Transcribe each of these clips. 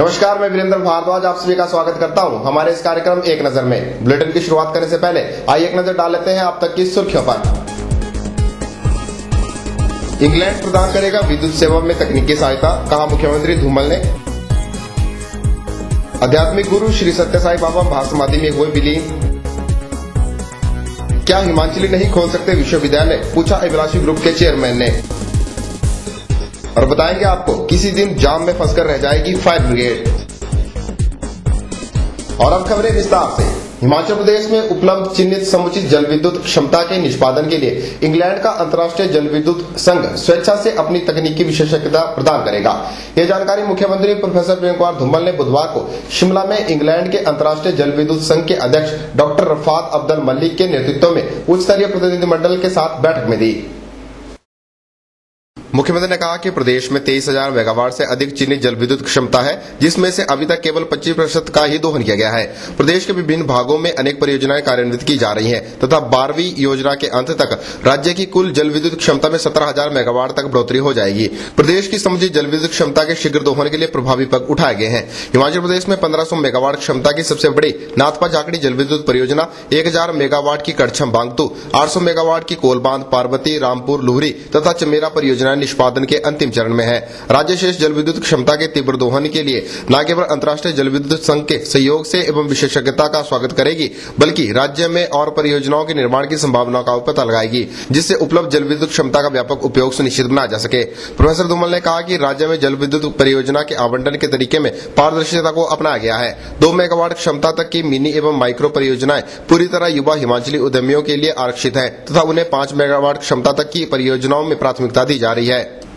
नमस्कार, मैं वीरेंद्र भारद्वाज आप सभी का स्वागत करता हूं हमारे इस कार्यक्रम एक नजर में। बुलेटिन की शुरुआत करने से पहले आइए एक नजर डाल लेते हैं अब तक की सुर्खियों पर। इंग्लैंड प्रदान करेगा विद्युत सेवा में तकनीकी सहायता, कहा मुख्यमंत्री धूमल ने। आध्यात्मिक गुरु श्री सत्य साई बाबा महासमाधि में हुए विलीन। क्या हिमाचली नहीं खोल सकते विश्वविद्यालय, पूछा अभिलाषी ग्रुप के चेयरमैन ने। और बताएंगे आपको किसी दिन जाम में फंसकर रह जाएगी फायर ब्रिगेड। और अब खबरें विस्तार से। हिमाचल प्रदेश में उपलब्ध चिन्हित समुचित जल विद्युत क्षमता के निष्पादन के लिए इंग्लैंड का अंतर्राष्ट्रीय जल विद्युत संघ स्वेच्छा से अपनी तकनीकी विशेषज्ञता प्रदान करेगा। यह जानकारी मुख्यमंत्री प्रोफेसर प्रेम कुमार धूमल ने बुधवार को शिमला में इंग्लैंड के अंतर्राष्ट्रीय जल विद्युत संघ के अध्यक्ष डॉक्टर रफात अब्दुल मलिक के नेतृत्व में उच्च स्तरीय प्रतिनिधिमंडल के साथ बैठक में दी। मुख्यमंत्री ने कहा कि प्रदेश में 23,000 मेगावाट से अधिक चिन्हित जल विद्युत क्षमता है, जिसमें से अभी तक केवल 25% का ही दोहन किया गया है। प्रदेश के विभिन्न भागों में अनेक परियोजनाएं कार्यान्वित की जा रही हैं तथा 12वीं योजना के अंत तक राज्य की कुल जल विद्युत क्षमता में 17,000 मेगावाट तक बढ़ोतरी हो जाएगी। प्रदेश की समुचित जल विद्युत क्षमता के शीघ्र दोहन के लिए प्रभावी पग उठाए गए हैं। हिमाचल प्रदेश में 1500 मेगावाट क्षमता की सबसे बड़ी नाथपा जाखड़ी जल विद्युत परियोजना, 1000 मेगावाट की कड़छम बांगतू, 800 मेगावाट की कोलबांध पार्वती, रामपुर लुहरी तथा चमेरा परियोजनाएं निष्पादन के अंतिम चरण में है। राज्य शेष जल विद्युत क्षमता के तीव्र दोहन के लिए न केवल अंतर्राष्ट्रीय जल विद्युत संघ के सहयोग से एवं विशेषज्ञता का स्वागत करेगी, बल्कि राज्य में और परियोजनाओं के निर्माण की संभावनाओं का पता लगाएगी, जिससे उपलब्ध जल विद्युत क्षमता का व्यापक उपयोग सुनिश्चित बनाया जा सके। प्रोफेसर धूमल ने कहा कि राज्य में जल विद्युत परियोजना के आवंटन के तरीके में पारदर्शिता को अपनाया गया है। 2 मेगावाट क्षमता तक की मिनी एवं माइक्रो परियोजनाएं पूरी तरह युवा हिमाचली उद्यमियों के लिए आरक्षित है तथा उन्हें 5 मेगावाट क्षमता तक की परियोजनाओं में प्राथमिकता दी जा रही है,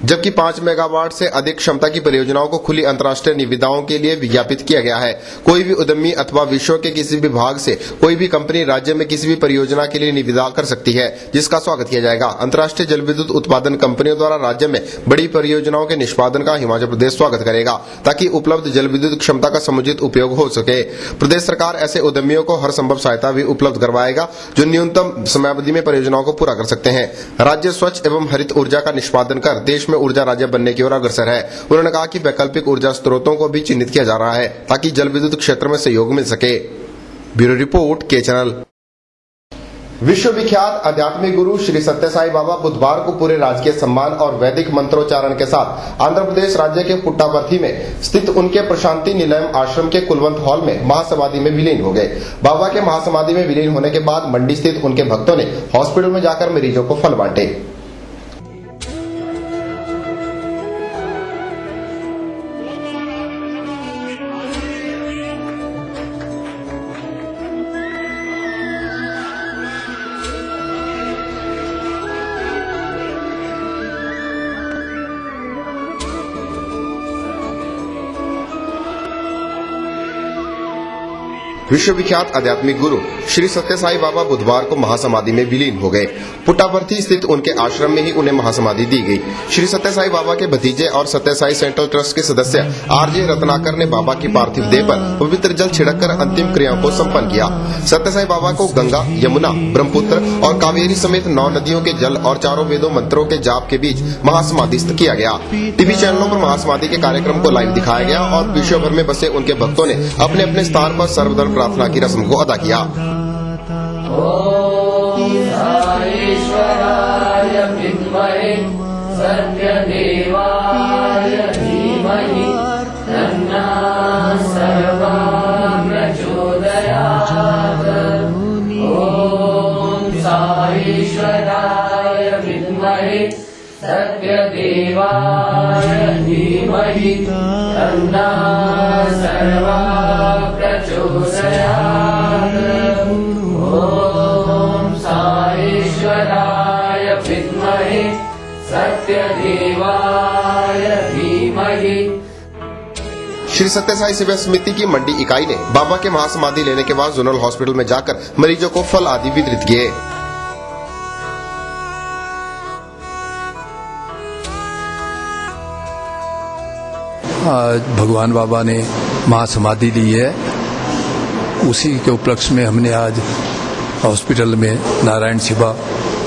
जबकि 5 मेगावाट से अधिक क्षमता की परियोजनाओं को खुली अंतर्राष्ट्रीय निविदाओं के लिए विज्ञापित किया गया है। कोई भी उद्यमी अथवा विश्व के किसी भी भाग से कोई भी कंपनी राज्य में किसी भी परियोजना के लिए निविदा कर सकती है, जिसका स्वागत किया जाएगा। अंतर्राष्ट्रीय जल विद्युत उत्पादन कंपनियों द्वारा राज्य में बड़ी परियोजनाओं के निष्पादन का हिमाचल प्रदेश स्वागत करेगा, ताकि उपलब्ध जल विद्युत क्षमता का समुचित उपयोग हो सके। प्रदेश सरकार ऐसे उद्यमियों को हर संभव सहायता भी उपलब्ध करवाएगा जो न्यूनतम समयावधि में परियोजनाओं को पूरा कर सकते हैं। राज्य स्वच्छ एवं हरित ऊर्जा का निष्पादन कर देश में ऊर्जा राज्य बनने की ओर अग्रसर है। उन्होंने कहा कि वैकल्पिक ऊर्जा स्रोतों को भी चिन्हित किया जा रहा है ताकि जल विद्युत क्षेत्र में सहयोग मिल सके। ब्यूरो रिपोर्ट के चैनल। विश्व विख्यात आध्यात्मिक गुरु श्री सत्य साई बाबा बुधवार को पूरे राजकीय सम्मान और वैदिक मंत्रोच्चारण के साथ आंध्र प्रदेश राज्य के पुट्टापर्थी में स्थित उनके प्रशांति निलयम आश्रम के कुलवंत हॉल में महासमाधि में विलीन हो गए। बाबा के महासमाधि में विलीन होने के बाद मंडी स्थित उनके भक्तों ने हॉस्पिटल में जाकर मरीजों को फल बांटे। विश्व विख्यात आध्यात्मिक गुरु श्री सत्य साई बाबा बुधवार को महासमाधि में विलीन हो गए। पुट्टापर्थी स्थित उनके आश्रम में ही उन्हें महासमाधि दी गई। श्री सत्य साई बाबा के भतीजे और सत्य साई सेंट्रल ट्रस्ट के सदस्य आरजे रत्नाकर ने बाबा की पार्थिव देह पर पवित्र जल छिड़ककर अंतिम क्रियाओं को संपन्न किया। सत्य साई बाबा को गंगा, यमुना, ब्रह्मपुत्र और कावेरी समेत 9 नदियों के जल और 4 वेदों मंत्रों के जाप के बीच महासमाधिस्थ किया गया। टीवी चैनलों पर महासमाधि के कार्यक्रम को लाइव दिखाया गया और विश्व भर में बसे उनके भक्तों ने अपने अपने स्थान पर सर्वधर्म प्रार्थना की रस्म को अदा किया। सत्यदेवाय धीमहि तन्नः सर्वा प्रचोदयात्। ॐ साईश्वराय विद्महे सत्यदेवाय धीमहि। श्री सत्य साई सेवा समिति की मंडी इकाई ने बाबा के महासमाधि लेने के बाद जोनल हॉस्पिटल में जाकर मरीजों को फल आदि वितरित किए। आज भगवान बाबा ने महासमाधि ली है, उसी के उपलक्ष्य में हमने आज हॉस्पिटल में नारायण सेवा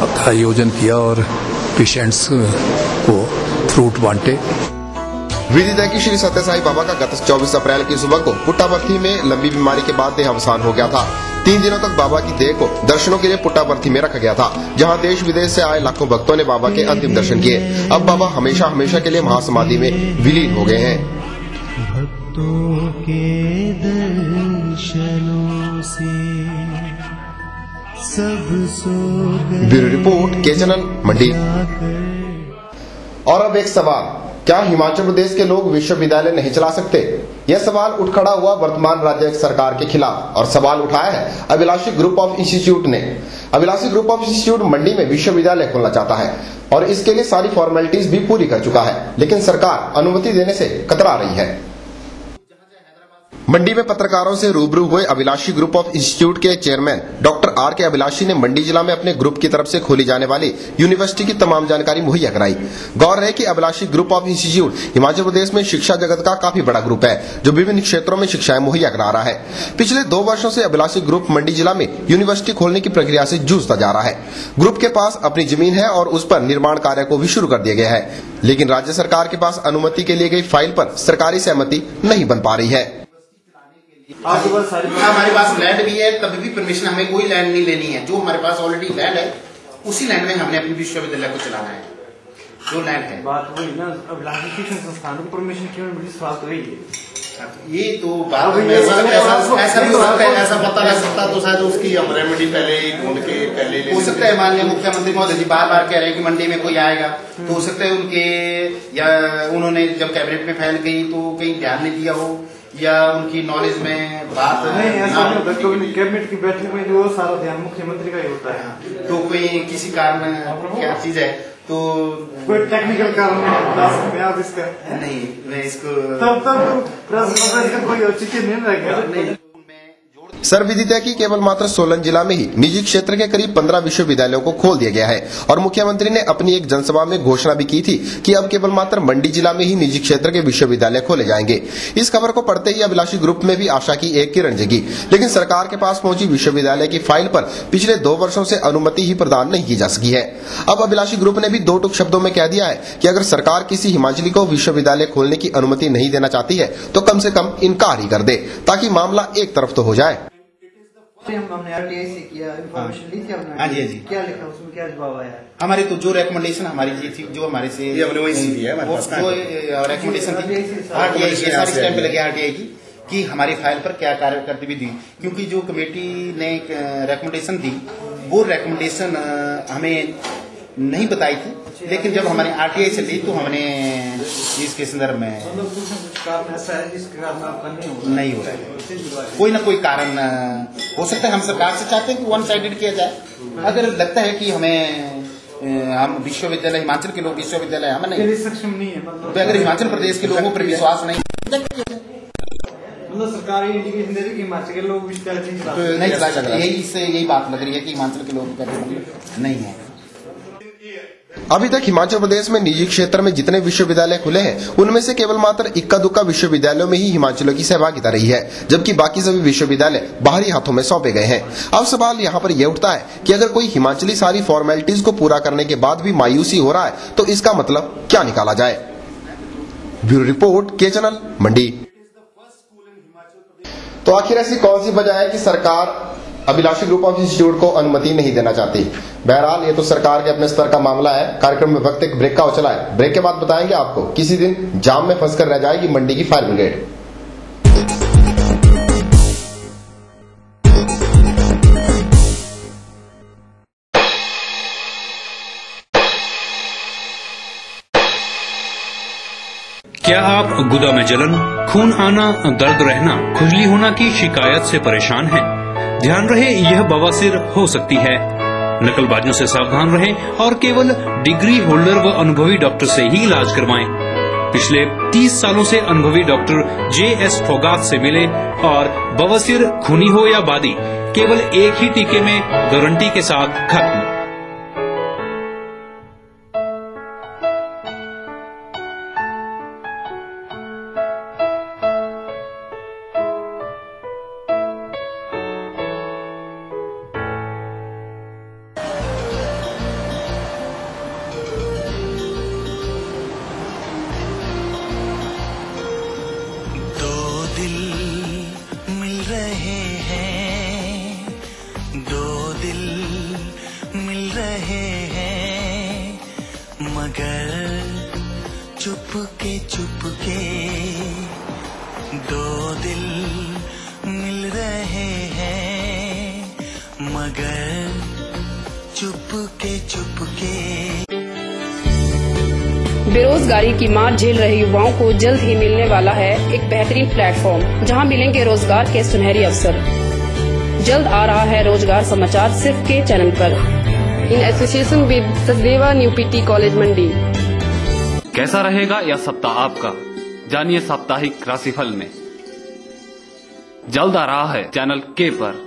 का आयोजन किया और पेशेंट्स को फ्रूट बांटे। विदित है कि श्री सत्य साई बाबा का गत 24 अप्रैल की सुबह को पुट्टापर्थी में लंबी बीमारी के बाद देहावसान हो गया था। 3 दिनों तक बाबा की देह को दर्शनों के लिए पुट्टापर्थी में रखा गया था, जहां देश विदेश से आए लाखों भक्तों ने बाबा के अंतिम दर्शन किए। अब बाबा हमेशा हमेशा के लिए महासमाधि में विलीन हो गए हैं। भक्तों के दर्शनों से सब सो गए। ब्यूरो रिपोर्ट के चैनल मंडी। और अब एक सवाल, क्या हिमाचल प्रदेश के लोग विश्वविद्यालय नहीं चला सकते? यह सवाल उठ खड़ा हुआ वर्तमान राज्य सरकार के खिलाफ, और सवाल उठाया है अभिलाषी ग्रुप ऑफ इंस्टीट्यूट ने। अभिलाषी ग्रुप ऑफ इंस्टीट्यूट मंडी में विश्वविद्यालय खोलना चाहता है और इसके लिए सारी फॉर्मेलिटीज भी पूरी कर चुका है, लेकिन सरकार अनुमति देने से कतरा रही है। मंडी में पत्रकारों से रूबरू हुए अभिलाषी ग्रुप ऑफ इंस्टीट्यूट के चेयरमैन डॉक्टर आर के अभिलाषी ने मंडी जिला में अपने ग्रुप की तरफ से खोली जाने वाली यूनिवर्सिटी की तमाम जानकारी मुहैया कराई। गौर है कि अभिलाषी group of institute Himachal Pradesh में शिक्षा जगत का काफी बड़ा ग्रुप है, जो विभिन्न क्षेत्रों में शिक्षाएं मुहैया करा रहा है। पिछले 2 वर्षों से अभिलाषी ग्रुप मंडी जिला में यूनिवर्सिटी खोलने की प्रक्रिया से जूझता जा रहा है। ग्रुप के पास अपनी जमीन है और उस पर निर्माण कार्य को भी शुरू कर दिया गया है, लेकिन राज्य सरकार के पास अनुमति के लिए गई फाइल पर सरकारी सहमति नहीं बन पा रही है। हमारे पास लैंड भी है, तभी भी परमिशन हमें कोई लैंड नहीं लेनी है। जो हमारे पास ऑलरेडी लैंड है, उसी लैंड में हमने अपनी विश्वविद्यालय को चलाना है। जो लैंड है बात वही ना, अभिलाषी शिक्षण संस्थान को परमिशन क्यों मिली, सवाल तो यही है। ये तो बात ऐसा भी हो सकता है, ऐसा पता लग सकता तो शायद उसकी हम रेमेडी पहले ढूंढ के पहले हो सकता है। माननीय मुख्यमंत्री महोदय जी बार-बार कह रहे हैं कि मंडी में कोई आएगा, तो हो सकता है उनके या उन्होंने जब कैबिनेट में फैल गई तो कहीं ध्यान नहीं दिया हो, या उनकी नॉलेज में बात नहीं, ऐसा नहीं होता। क्योंकि कैबिनेट की बैठक में जो सारा ध्यान मुख्यमंत्री का ही होता है, तो कोई किसी कारण क्या चीज है तो कोई टेक्निकल कारण में आप इसका नहीं, मैं इसको तब प्रेस का कोई औचित्य नहीं रहेगा। सर विदित है कि केवल मात्र सोलन जिला में ही निजी क्षेत्र के करीब 15 विश्वविद्यालयों को खोल दिया गया है, और मुख्यमंत्री ने अपनी एक जनसभा में घोषणा भी की थी कि अब केवल मात्र मंडी जिला में ही निजी क्षेत्र के विश्वविद्यालय खोले जाएंगे। इस खबर को पढ़ते ही अभिलाषी ग्रुप में भी आशा की एक किरण जगी, लेकिन सरकार के पास पहुंची विश्वविद्यालय की फाइल पर पिछले 2 वर्षों से अनुमति ही प्रदान नहीं की जा सकी है। अब अभिलाषी ग्रुप ने भी 2 टूक शब्दों में कह दिया है कि अगर सरकार किसी हिमाचली को विश्वविद्यालय खोलने की अनुमति नहीं देना चाहती है तो कम से कम इनकार ही कर दे, ताकि मामला एक तरफ तो हो जाए। हमने आरटीआई से किया, इन्फॉर्मेशन ली थी हमने। हाँ जी, हाँ जी। क्या लिखा उसमें, क्या जवाब आया? हमारी तो जो रिकमेंडेशन हमारी ये थी, जो हमारे से रिकमेंडेशन थी आरटीआई की, सारी स्टैंप लगे आरटीआई की हमारी फाइल पर क्या कार्य करती भी थी। क्योंकि जो कमेटी ने रिकमेंडेशन दी, वो रिकमेंडेशन हमें नहीं बताई थी, लेकिन जब हमारी आरटीआई से ली तो हमने इसके संदर्भ में नहीं हो रहा है। कोई ना कोई कारण हो सकता है। हम सरकार से चाहते हैं कि 1 साइडेड किया जाए। अगर लगता है कि हमें हम विश्वविद्यालय, हिमाचल के लोग विश्वविद्यालय हमें नहीं सक्षम नहीं है, तो अगर हिमाचल प्रदेश के लोगों पर विश्वास नहीं, सरकारी इंडिकेशन दे रही कि हिमाचल के लोग विश्वविद्यालय नहीं चला सकते। यही बात लग रही है कि हिमाचल के लोग नहीं है। अभी तक हिमाचल प्रदेश में निजी क्षेत्र में जितने विश्वविद्यालय खुले हैं, उनमें से केवल मात्र इक्का दुक्का विश्वविद्यालयों में ही हिमाचलियों की सहभागिता रही है, जबकि बाकी सभी विश्वविद्यालय बाहरी हाथों में सौंपे गए हैं। अब सवाल यहाँ पर यह उठता है कि अगर कोई हिमाचली सारी फॉर्मेलिटीज को पूरा करने के बाद भी मायूसी हो रहा है, तो इसका मतलब क्या निकाला जाए? ब्यूरो रिपोर्ट के चैनल मंडी। तो आखिर ऐसी कौन सी वजह है कि सरकार अभिलाषी ग्रुप ऑफ इंस्टीट्यूट को अनुमति नहीं देना चाहती? बहरहाल ये तो सरकार के अपने स्तर का मामला है। कार्यक्रम में वक्त एक ब्रेक का हो चला है। ब्रेक के बाद बताएंगे आपको, किसी दिन जाम में फंसकर रह जाएगी मंडी की फायर ब्रिगेड। क्या आप गुदा में जलन, खून आना, दर्द रहना, खुजली होना की शिकायत से परेशान हैं? ध्यान रहे, यह बवासीर हो सकती है। नकलबाजियों से सावधान रहें और केवल डिग्री होल्डर व अनुभवी डॉक्टर से ही इलाज करवाएं। पिछले 30 सालों से अनुभवी डॉक्टर JS फोगात से मिले और बवासीर खूनी हो या बादी, केवल एक ही टीके में गारंटी के साथ खत्म। चुपके दो दिल मिल रहे हैं मगर चुपके चुपके। बेरोजगारी की मार झेल रहे युवाओं को जल्द ही मिलने वाला है एक बेहतरीन प्लेटफॉर्म, जहां मिलेंगे रोजगार के सुनहरे अवसर। जल्द आ रहा है रोजगार समाचार सिर्फ के चैनल पर, in association with Sachdeva new PT college Mandi. कैसा रहेगा यह सप्ताह आपका, जानिए साप्ताहिक राशिफल में। जल्द आ रहा है चैनल के पर।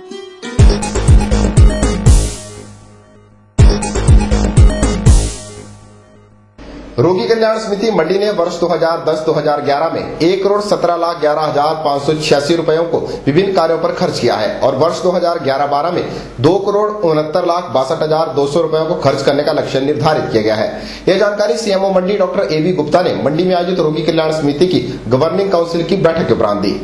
रोगी कल्याण समिति मंडी ने वर्ष 2010-2011 में 1,17,11,586 रुपयों को विभिन्न कार्यों पर खर्च किया है और वर्ष 2011-12 में 2,69,62,200 रुपयों को खर्च करने का लक्ष्य निर्धारित किया गया है। यह जानकारी सीएमओ मंडी डॉक्टर एबी गुप्ता ने मंडी में आयोजित रोगी कल्याण समिति की गवर्निंग काउंसिल की बैठक के उपरांत दी।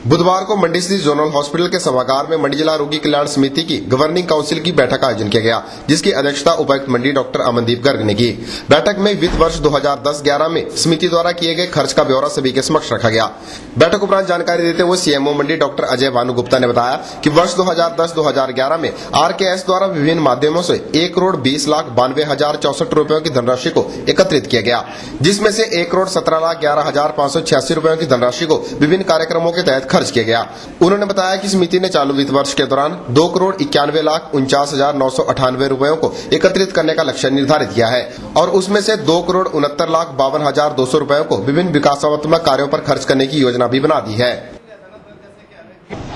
बुधवार को मंडी स्थित जोनल हॉस्पिटल के सभागार में मंडी जिला रोगी कल्याण समिति की गवर्निंग काउंसिल की बैठक का आयोजन किया गया, जिसकी अध्यक्षता उपायुक्त मंडी डॉक्टर अमनदीप गर्ग ने की। बैठक में वित्त वर्ष 2010-11 में समिति द्वारा किए गए खर्च का ब्यौरा सभी के समक्ष रखा गया। बैठक उपरांत जानकारी देते हुए सीएमओ मंडी डॉक्टर अजय भानु गुप्ता ने बताया कि वर्ष 2010-2011 में RKS द्वारा विभिन्न माध्यमों से 1,20,92,064 रुपयों की धनराशि को एकत्रित किया गया, जिसमें से 1,17,11,586 रुपयों की धनराशि को विभिन्न कार्यक्रमों के तहत खर्च किया गया। उन्होंने बताया कि समिति ने चालू वित्त वर्ष के दौरान 2,91,49,998 रुपयों को एकत्रित करने का लक्ष्य निर्धारित किया है और उसमें से 2,69,52,200 रुपयों को विभिन्न विकासात्मक कार्यों पर खर्च करने की योजना भी बना दी है।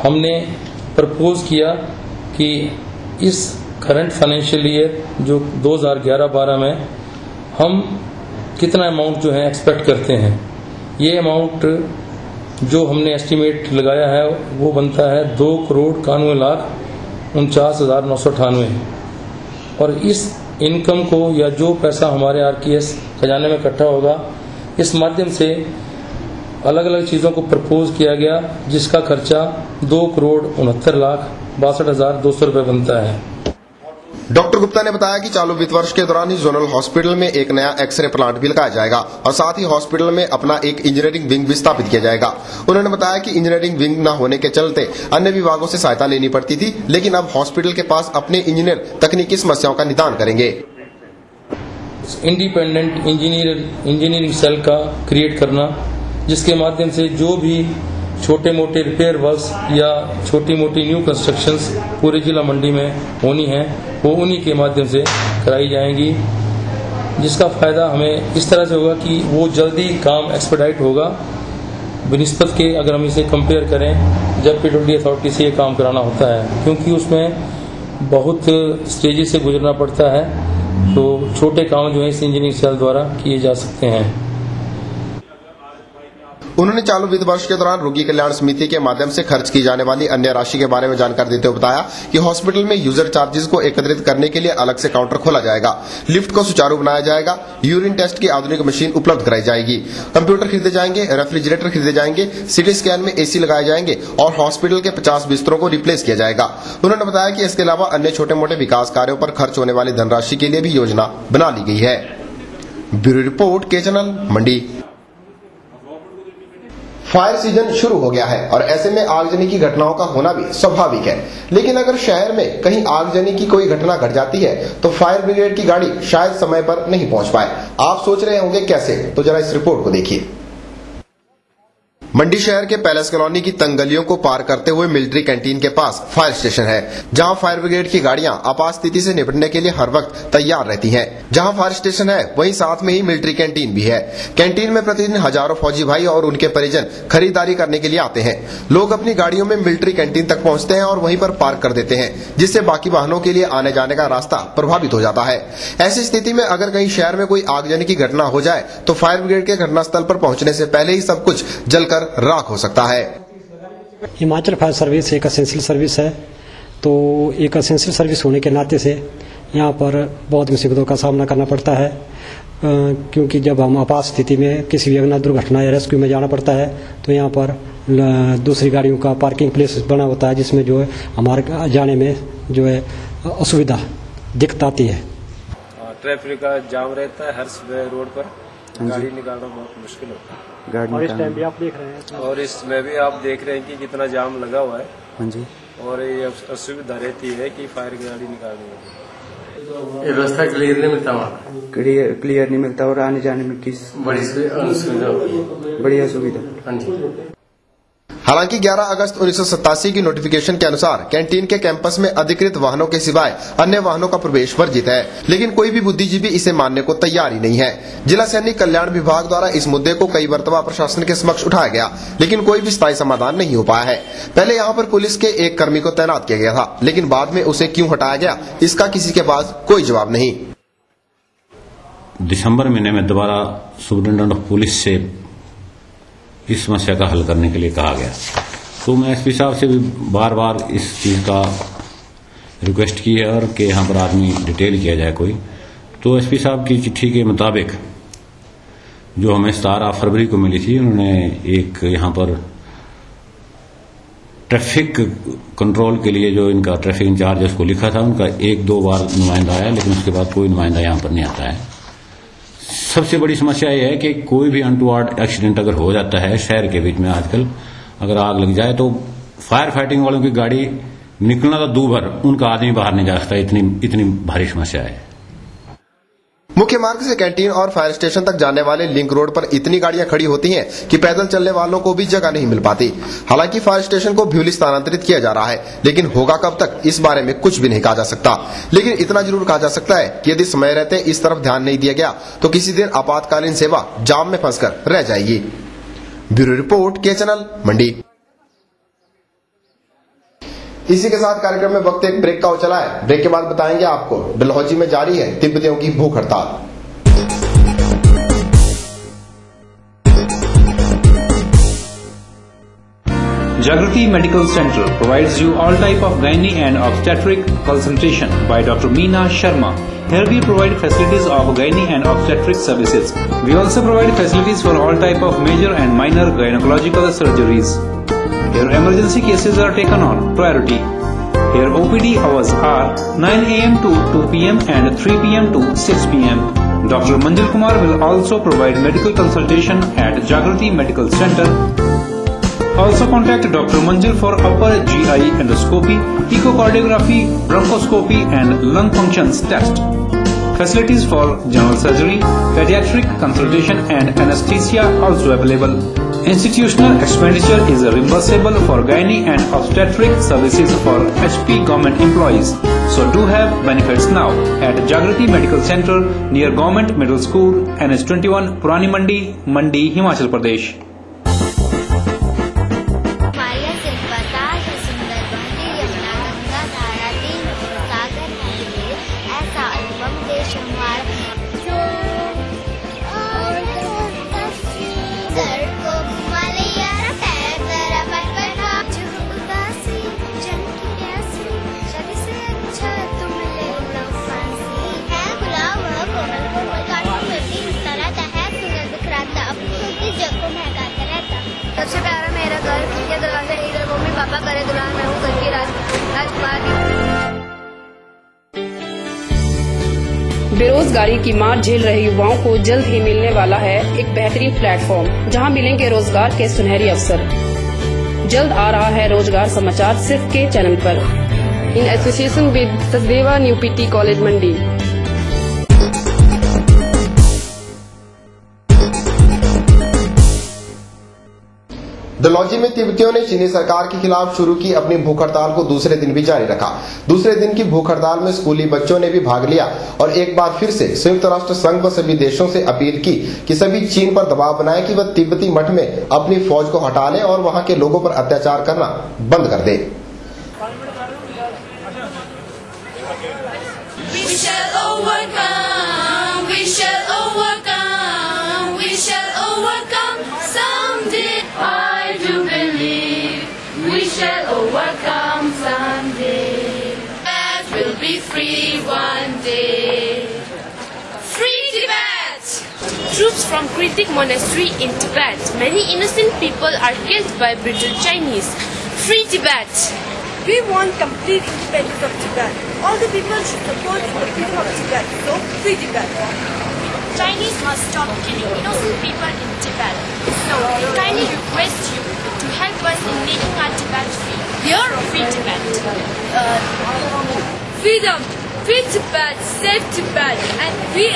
हमने प्रपोज किया कि इस करंट फाइनेंशियल ईयर जो 2011-12 में हम कितना अमाउंट जो है एक्सपेक्ट करते हैं। ये अमाउंट जो हमने एस्टिमेट लगाया है वो बनता है 2,91,49,998 और इस इनकम को या जो पैसा हमारे RKS खजाने में इकट्ठा होगा, इस माध्यम से अलग अलग चीज़ों को प्रपोज किया गया, जिसका खर्चा 2,69,62,200 रुपये बनता है। डॉक्टर गुप्ता ने बताया कि चालू वित्त वर्ष के दौरान ही जोनल हॉस्पिटल में एक नया एक्सरे प्लांट भी लगाया जाएगा और साथ ही हॉस्पिटल में अपना एक इंजीनियरिंग विंग भी स्थापित किया जाएगा। उन्होंने बताया कि इंजीनियरिंग विंग न होने के चलते अन्य विभागों से सहायता लेनी पड़ती थी, लेकिन अब हॉस्पिटल के पास अपने इंजीनियर तकनीकी समस्याओं का निदान करेंगे। इंडिपेंडेंट इंजीनियरिंग सेल का क्रिएट करना, जिसके माध्यम से जो भी छोटे मोटे रिपेयर वर्क्स या छोटी मोटी न्यू कंस्ट्रक्शंस पूरे जिला मंडी में होनी है, वो उन्हीं के माध्यम से कराई जाएंगी, जिसका फायदा हमें इस तरह से होगा कि वो जल्दी काम एक्सपेडाइट होगा बनिस्बत के, अगर हम इसे कंपेयर करें जब PWD अथॉरिटी से ये काम कराना होता है, क्योंकि उसमें बहुत स्टेजेस से गुजरना पड़ता है। तो छोटे काम जो है इस इंजीनियरिंग सेल द्वारा किए जा सकते हैं। उन्होंने चालू वित्त वर्ष के दौरान रोगी कल्याण समिति के माध्यम से खर्च की जाने वाली अन्य राशि के बारे में जानकारी देते हुए बताया कि हॉस्पिटल में यूजर चार्जेस को एकत्रित करने के लिए अलग से काउंटर खोला जाएगा, लिफ्ट को सुचारू बनाया जाएगा, यूरिन टेस्ट की आधुनिक मशीन उपलब्ध कराई जाएगी, कंप्यूटर खरीदे जाएंगे, रेफ्रिजरेटर खरीदे जाएंगे, सिटी स्कैन में AC लगाए जाएंगे और हॉस्पिटल के 50 बिस्तरों को रिप्लेस किया जाएगा। उन्होंने बताया कि इसके अलावा अन्य छोटे मोटे विकास कार्यों पर खर्च होने वाली धनराशि के लिए भी योजना बना ली गई है। ब्यूरो रिपोर्ट के चैनल मंडी। फायर सीजन शुरू हो गया है और ऐसे में आगजनी की घटनाओं का होना भी स्वाभाविक है, लेकिन अगर शहर में कहीं आगजनी की कोई घटना घट जाती है तो फायर ब्रिगेड की गाड़ी शायद समय पर नहीं पहुंच पाए। आप सोच रहे होंगे कैसे, तो जरा इस रिपोर्ट को देखिए। मंडी शहर के पैलेस कॉलोनी की तंग गलियों को पार करते हुए मिलिट्री कैंटीन के पास फायर स्टेशन है, जहां फायर ब्रिगेड की गाड़ियां आपात स्थिति से निपटने के लिए हर वक्त तैयार रहती हैं। जहां फायर स्टेशन है वहीं साथ में ही मिलिट्री कैंटीन भी है। कैंटीन में प्रतिदिन हजारों फौजी भाई और उनके परिजन खरीदारी करने के लिए आते हैं। लोग अपनी गाड़ियों में मिलिट्री कैंटीन तक पहुंचते हैं और वहीं पर पार्क कर देते हैं, जिससे बाकी वाहनों के लिए आने जाने का रास्ता प्रभावित हो जाता है। ऐसी स्थिति में अगर कहीं शहर में कोई आगजनी की घटना हो जाए तो फायर ब्रिगेड के घटनास्थल पर पहुंचने से पहले ही सब कुछ जलकर राख हो सकता है। हिमाचल फायर सर्विस एक एसेंशियल सर्विस है, तो एक एसेंशियल सर्विस होने के नाते से यहाँ पर बहुत मुसीबतों का सामना करना पड़ता है, क्योंकि जब हम आपात स्थिति में किसी भी अग्नि दुर्घटना या रेस्क्यू में जाना पड़ता है तो यहाँ पर दूसरी गाड़ियों का पार्किंग प्लेस बना होता है, जिसमें जो है हमारे जाने में जो है असुविधा दिक्कत आती है। ट्रैफिक का जाम रहता है हर सुबह रोड पर, गाड़ी निकालना बहुत मुश्किल होता है। और इस टाइम भी आप देख रहे हैं, और इसमें भी आप देख रहे हैं कि कितना जाम लगा हुआ है। हाँ जी। और ये असुविधा रहती है कि फायर की गाड़ी निकालनी होती है। ये रास्ता क्लियर नहीं मिलता, वहाँ क्लियर नहीं मिलता और आने जाने में किस बड़ी असुविधा होती है। बड़ी असुविधा। हाँ जी। हालांकि 11 अगस्त 1987 की नोटिफिकेशन के अनुसार कैंटीन के कैंपस में अधिकृत वाहनों के सिवाय अन्य वाहनों का प्रवेश वर्जित है, लेकिन कोई भी बुद्धिजीवी इसे मानने को तैयार ही नहीं है। जिला सैनिक कल्याण विभाग द्वारा इस मुद्दे को कई मरतबा प्रशासन के समक्ष उठाया गया, लेकिन कोई भी स्थायी समाधान नहीं हो पाया है। पहले यहाँ पर पुलिस के एक कर्मी को तैनात किया गया था, लेकिन बाद में उसे क्यों हटाया गया, इसका किसी के पास कोई जवाब नहीं। दिसंबर महीने में दोबारा सुपरिटेंडेंट ऑफ पुलिस से इस समस्या का हल करने के लिए कहा गया, तो मैं एसपी साहब से भी बार बार इस चीज का रिक्वेस्ट की है और कि यहाँ पर आदमी डिटेल किया जाए कोई। तो एसपी साहब की चिट्ठी के मुताबिक जो हमें 17 फरवरी को मिली थी, उन्होंने एक यहाँ पर ट्रैफिक कंट्रोल के लिए जो इनका ट्रैफिक इंचार्ज है उसको लिखा था, उनका 1-2 बार नुमाइंदा आया, लेकिन उसके बाद कोई नुमाइंदा यहाँ पर नहीं आता है। सबसे बड़ी समस्या यह है कि कोई भी अनटुवर्ड एक्सीडेंट अगर हो जाता है शहर के बीच में, आजकल अगर आग लग जाए तो फायर फाइटिंग वालों की गाड़ी निकलना तो दूर भर, उनका आदमी बाहर नहीं जा सकता, इतनी भारी समस्या है। मुख्य मार्ग से कैंटीन और फायर स्टेशन तक जाने वाले लिंक रोड पर इतनी गाड़ियां खड़ी होती हैं कि पैदल चलने वालों को भी जगह नहीं मिल पाती। हालांकि फायर स्टेशन को भ्यूली स्थानांतरित किया जा रहा है, लेकिन होगा कब तक, इस बारे में कुछ भी नहीं कहा जा सकता। लेकिन इतना जरूर कहा जा सकता है कि यदि समय रहते इस तरफ ध्यान नहीं दिया गया तो किसी दिन आपातकालीन सेवा जाम में फंसकर रह जाएगी। ब्यूरो रिपोर्ट, के चैनल, मंडी। इसी के साथ कार्यक्रम में वक्त एक ब्रेक का हो चला है। ब्रेक के बाद बताएंगे आपको डलहौजी में जारी है तिब्बतियों की भूख हड़ताल। Jagrati Medical Center provides you all type of gynae and obstetric consultation by Dr. Meena Sharma. Here we provide facilities of gynae and obstetric services. We also provide facilities for all type of major and minor gynecological surgeries. Here emergency cases are taken on priority. Here OPD hours are 9 AM to 2 PM and 3 PM to 6 PM. Dr. Manjul Kumar will also provide medical consultation at Jagrati Medical Center. Also contact Dr. Manjul for upper GI endoscopy, echocardiography, bronchoscopy and lung functions test. Facilities for general surgery, pediatric consultation and anesthesia also available. Institutional expenditure is reimbursable for gynae and obstetric services for HP government employees. So do have benefits now at Jagrati Medical Center near Government Middle School, NH21, Purani Mandi, Mandi, Himachal Pradesh. सबसे प्यारा मेरा घर खिड़कियां दरवाजा इधर mummy papa करे दुल्हन मैं हूँ घर की राजकुमारी। बेरोजगारी की मार झेल रहे युवाओं को जल्द ही मिलने वाला है एक बेहतरीन प्लेटफॉर्म, जहां मिलेंगे रोजगार के सुनहरी अवसर। जल्द आ रहा है रोजगार समाचार सिर्फ के चैनल पर, in association with Sachdeva new PT college Mandi. Dalhousie में तिब्बतियों ने चीनी सरकार के खिलाफ शुरू की अपनी भूख हड़ताल को दूसरे दिन भी जारी रखा। दूसरे दिन की भूख हड़ताल में स्कूली बच्चों ने भी भाग लिया और एक बार फिर से संयुक्त राष्ट्र संघ व सभी देशों से अपील की कि सभी चीन पर दबाव बनाए कि वह तिब्बती मठ में अपनी फौज को हटा ले और वहां के लोगों पर अत्याचार करना बंद कर दे। Overcome someday. Tibet will be free one day. Free Tibet! Troops from Kritik Monastery in Tibet. Many innocent people are killed by brutal Chinese. Free Tibet! We want complete independence of Tibet. All the people should support the freedom of Tibet. So, free Tibet. Chinese must stop killing innocent people in Tibet. So we kindly request you to help us in making our Tibet free. Here, free Tibet. Freedom, free Tibet, save Tibet, and we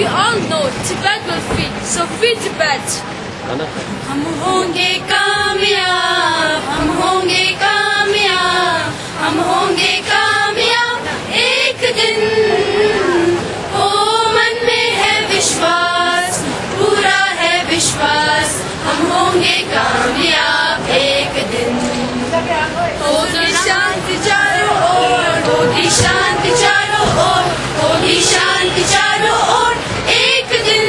all know Tibet will free. So free Tibet. हम होंगे कामयाब, हम होंगे कामयाब, हम होंगे कामयाब एक दिन। ओ मन में है विश्वास, पूरा है विश्वास, हम होंगे कामयाब एक दिन। होगी शांति चारों ओर, होगी शांति चारों ओर, होगी शांति चारों ओर एक दिन।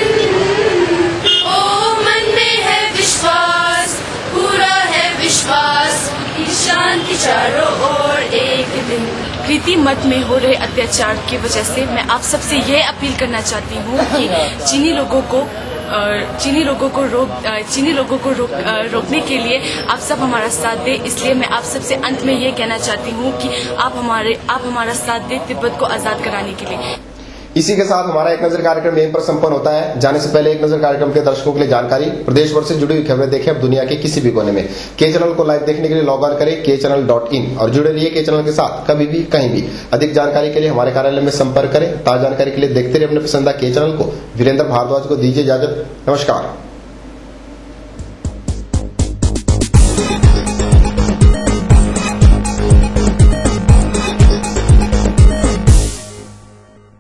ओ मन में है विश्वास, पूरा है विश्वास, होगी शांति चारों ओर एक दिन। प्रीति मत में हो रहे अत्याचार की वजह से मैं आप सबसे यह अपील करना चाहती हूँ कि चीनी लोगों को रोकने के लिए आप सब हमारा साथ दें। इसलिए मैं आप सबसे अंत में ये कहना चाहती हूँ कि आप हमारा साथ दें तिब्बत को आजाद कराने के लिए। इसी के साथ हमारा एक नजर कार्यक्रम यहीं पर संपन्न होता है। जाने से पहले एक नजर कार्यक्रम के दर्शकों के लिए जानकारी, प्रदेश भर से जुड़ी हुई खबरें देखें अब दुनिया के किसी भी कोने में। के चैनल को लाइव देखने के लिए लॉग ऑन करें kchannel.in और जुड़े रहिए के चैनल के साथ कभी भी कहीं भी। अधिक जानकारी के लिए हमारे कार्यालय में संपर्क करें। ताजा जानकारी के लिए देखते रहिए अपने पसंदीदा के चैनल को। वीरेंद्र भारद्वाज को दीजिए इजाजत। नमस्कार।